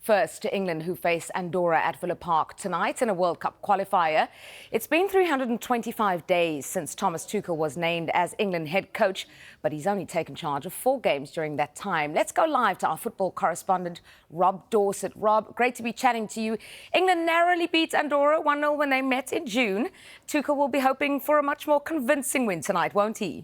First to England, who face Andorra at Villa Park tonight in a World Cup qualifier. It's been 325 days since Thomas Tuchel was named as England head coach, but he's only taken charge of 4 games during that time. Let's go live to our football correspondent, Rob Dorsett. Rob, great to be chatting to you. England narrowly beat Andorra 1-0 when they met in June. Tuchel will be hoping for a much more convincing win tonight, won't he?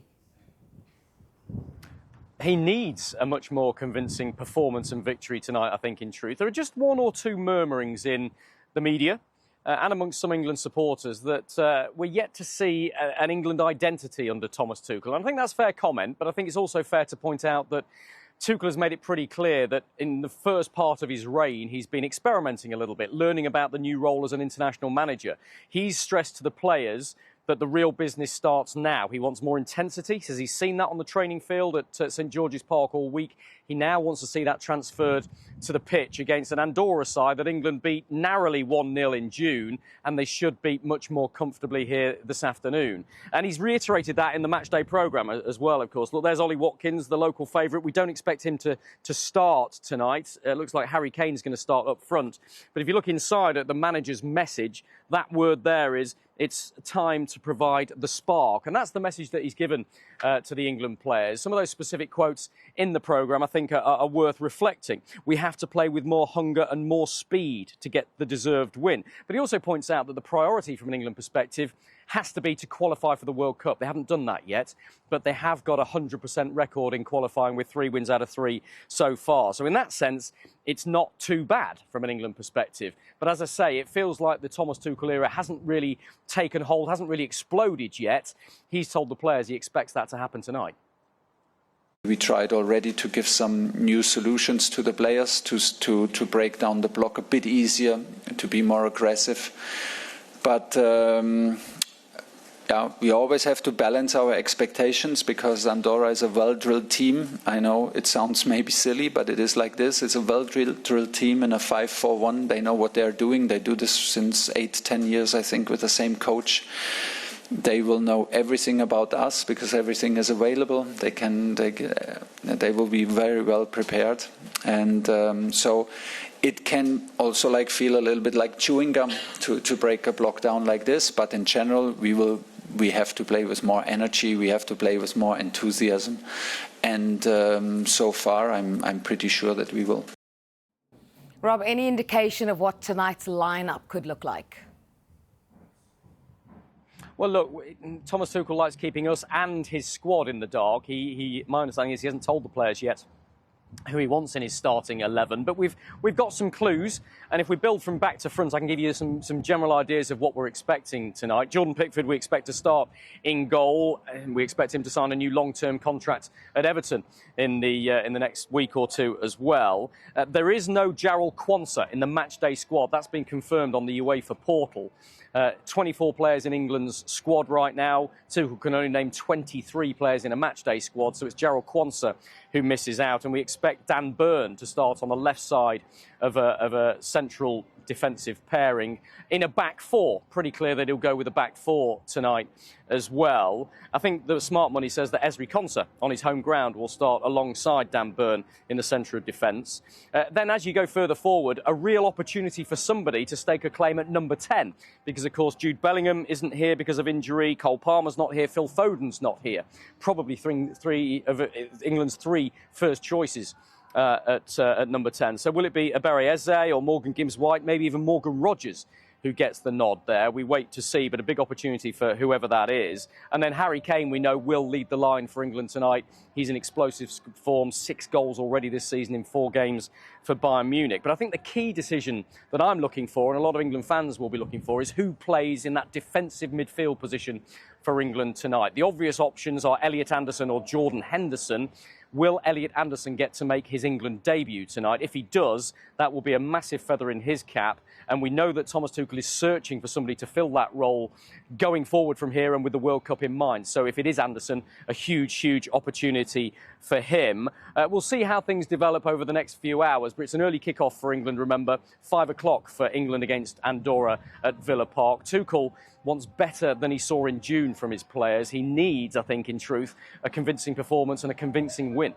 He needs a much more convincing performance and victory tonight, I think, in truth. There are just 1 or 2 murmurings in the media and amongst some England supporters that we're yet to see an England identity under Thomas Tuchel. And I think that's fair comment, but I think it's also fair to point out that Tuchel has made it pretty clear that in the first part of his reign, he's been experimenting a little bit, learning about the new role as an international manager. He's stressed to the players that the real business starts now. He wants more intensity. He says he's seen that on the training field at St George's Park all week. He now wants to see that transferred to the pitch against an Andorra side that England beat narrowly 1-0 in June, and they should beat much more comfortably here this afternoon. And he's reiterated that in the matchday programme as well, of course. Look, there's Ollie Watkins, the local favourite. We don't expect him to start tonight. It looks like Harry Kane's going to start up front. But if you look inside at the manager's message, that word there is it's time to provide the spark. And that's the message that he's given to the England players. Some of those specific quotes in the programme, I think, are worth reflecting. We have to play with more hunger and more speed to get the deserved win. But he also points out that the priority from an England perspective has to be to qualify for the World Cup. They haven't done that yet, but they have got a 100% record in qualifying with 3 wins out of 3 so far. So in that sense, it's not too bad from an England perspective. But as I say, it feels like the Thomas Tuchel era hasn't really taken hold, hasn't really exploded yet. He's told the players he expects that to happen tonight. We tried already to give some new solutions to the players to break down the block a bit easier, to be more aggressive. But yeah, we always have to balance our expectations because Andorra is a well-drilled team. I know it sounds maybe silly, but it is like this. It's a well-drilled team in a 5-4-1. They know what they're doing. They do this since 8-10 years, I think, with the same coach. They will know everything about us because everything is available. They will be very well prepared, and so it can also feel a little bit like chewing gum to break a block down like this. But in general, we have to play with more energy. We have to play with more enthusiasm, and so far, I'm pretty sure that we will. Rob, any indication of what tonight's lineup could look like? Well, look, Thomas Tuchel likes keeping us and his squad in the dark. My understanding is he hasn't told the players yet who he wants in his starting 11. But we've got some clues, and if we build from back to front, I can give you some general ideas of what we're expecting tonight. Jordan Pickford, we expect to start in goal, and we expect him to sign a new long-term contract at Everton in the next week or 2 as well. There is no Jarrell Quansah in the matchday squad. That's been confirmed on the UEFA portal. 24 players in England's squad right now. Tuchel can only name 23 players in a matchday squad, so it's Jarrell Quansah who misses out. And we expect Dan Burn to start on the left side of a central defensive pairing in a back 4. Pretty clear that he'll go with a back 4 tonight as well. I think the smart money says that Ezri Konsa on his home ground will start alongside Dan Burn in the centre of defence. Then as you go further forward, a real opportunity for somebody to stake a claim at number 10 because, of course, Jude Bellingham isn't here because of injury. Cole Palmer's not here. Phil Foden's not here. Probably three of England's 3 first choices at number 10. So will it be Abere Eze or Morgan Gibbs-White, maybe even Morgan Rogers who gets the nod there? We wait to see, but a big opportunity for whoever that is. And then Harry Kane, we know, will lead the line for England tonight. He's in explosive form, 6 goals already this season in 4 games for Bayern Munich. But I think the key decision that I'm looking for, and a lot of England fans will be looking for, is who plays in that defensive midfield position for England tonight. The obvious options are Elliot Anderson or Jordan Henderson. Will Elliot Anderson get to make his England debut tonight? If he does, that will be a massive feather in his cap. And we know that Thomas Tuchel is searching for somebody to fill that role going forward from here and with the World Cup in mind. So if it is Anderson, a huge, huge opportunity for him. We'll see how things develop over the next few hours, but it's an early kick-off for England, remember, 5 o'clock for England against Andorra at Villa Park. Tuchel wants better than he saw in June from his players. He needs, I think, in truth, a convincing performance and a convincing win.